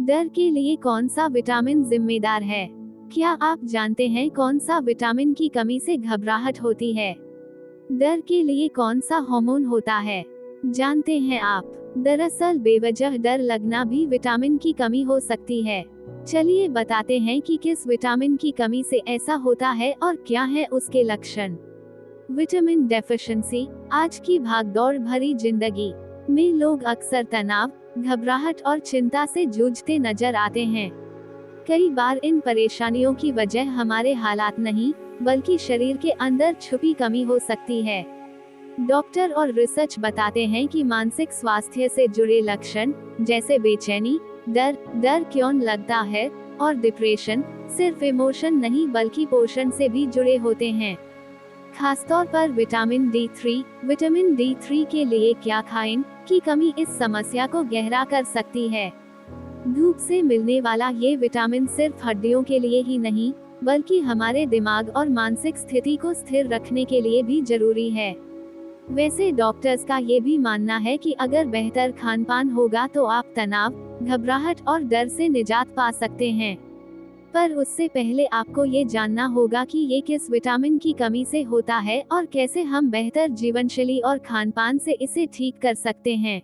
डर के लिए कौन सा विटामिन जिम्मेदार है? क्या आप जानते हैं कौन सा विटामिन की कमी से घबराहट होती है? डर के लिए कौन सा हार्मोन होता है? जानते हैं आप? दरअसल बेवजह डर लगना भी विटामिन की कमी हो सकती है। चलिए बताते हैं कि किस विटामिन की कमी से ऐसा होता है और क्या है उसके लक्षण। Vitamin deficiency. आज की भागदौड़ भरी जिंदगी में लोग अक्सर तनाव, घबराहट और चिंता से जूझते नजर आते हैं। कई बार इन परेशानियों की वजह हमारे हालात नहीं, बल्कि शरीर के अंदर छुपी कमी हो सकती है। डॉक्टर और रिसर्च बताते हैं कि मानसिक स्वास्थ्य से जुड़े लक्षण, जैसे बेचैनी, डर क्यों लगता है, और डिप्रेशन, सिर्फ इमोशन नहीं बल्कि पोषण से भी जुड़े होते हैं। खासतौर पर विटामिन डी3 के लिए क्या खाएं की कमी इस समस्या को गहरा कर सकती है। धूप से मिलने वाला ये विटामिन सिर्फ हड्डियों के लिए ही नहीं, बल्कि हमारे दिमाग और मानसिक स्थिति को स्थिर रखने के लिए भी जरूरी है। वैसे डॉक्टर्स का ये भी मानना है कि अगर बेहतर खान-पान होगा तो आप तनाव, घबराहट और डर से निजात पा सकते हैं। पर उससे पहले आपको ये जानना होगा कि ये किस विटामिन की कमी से होता है और कैसे हम बेहतर जीवनशैली और खान-पान से इसे ठीक कर सकते हैं।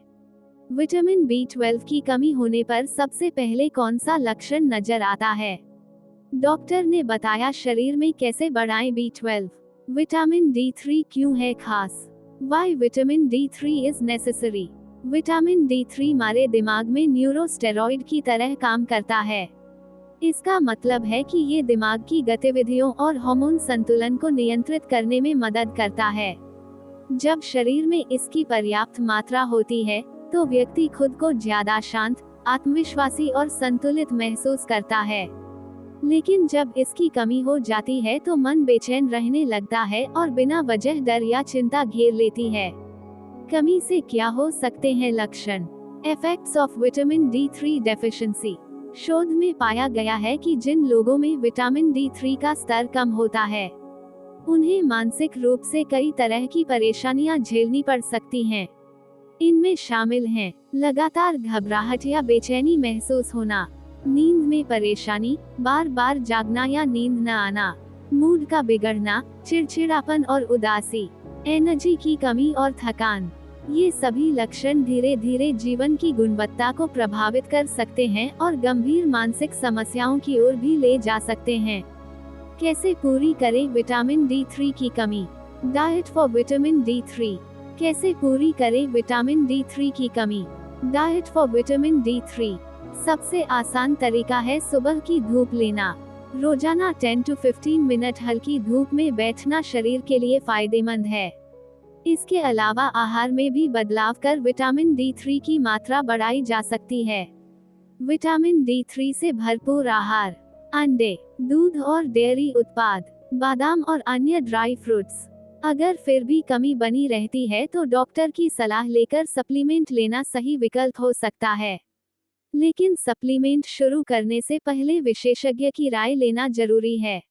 विटामिन B12 की कमी होने पर सबसे पहले कौन सा लक्षण नजर आता है? डॉक्टर ने बताया शरीर में कैसे बढ़ाएं B12। विटामिन D3 क्यों है खास? Why vitamin D3 is necessary? Vitamin D3 हमारे दिमाग में न्यूरोस्टेरॉइड की तरह काम करता है। इसका मतलब है कि ये दिमाग की गतिविधियों और हार्मोन संतुलन को नियंत्रित करने में मदद करता है। जब शरीर में इसकी पर्याप्त मात्रा होती है, तो व्यक्ति खुद को ज्यादा शांत, आत्मविश्वासी और संतुलित महसूस करता है। लेकिन जब इसकी कमी हो जाती है तो मन बेचैन रहने लगता है और बिना वजह डर या चिंता घेर लेती है। कमी से क्या हो सकते हैं लक्षण? Effects of vitamin D3 deficiency. शोध में पाया गया है कि जिन लोगों में विटामिन D3 का स्तर कम होता है, उन्हें मानसिक रूप से कई तरह की परेशानियां झेलनी पड़ सकती हैं। इनमें शामिल हैं लगातार घबराहट या बेचैनी महसूस होना, नींद में परेशानी, बार बार जागना या नींद न आना, मूड का बिगड़ना, चिड़चिड़ापन और उदासी, एनर्जी की कमी और थकान। ये सभी लक्षण धीरे धीरे जीवन की गुणवत्ता को प्रभावित कर सकते हैं और गंभीर मानसिक समस्याओं की ओर भी ले जा सकते हैं। कैसे पूरी करें विटामिन D3 की कमी? Diet for vitamin D3। कैसे पूरी करें विटामिन D3 की कमी? Diet for vitamin D3। सबसे आसान तरीका है सुबह की धूप लेना। रोजाना 10 to 15 मिनट हल्की धूप में बैठना शरीर के लिए फायदेमंद है। इसके अलावा आहार में भी बदलाव कर विटामिन D3 की मात्रा बढ़ाई जा सकती है। विटामिन D3 से भरपूर आहार: अंडे, दूध और डेयरी उत्पाद, बादाम और अन्य ड्राई फ्रूट्स। अगर फिर भी कमी बनी रहती है तो डॉक्टर की सलाह लेकर सप्लीमेंट लेना सही विकल्प हो सकता है। लेकिन सप्लीमेंट शुरू करने से पहले विशेषज्ञ की राय लेना जरूरी है।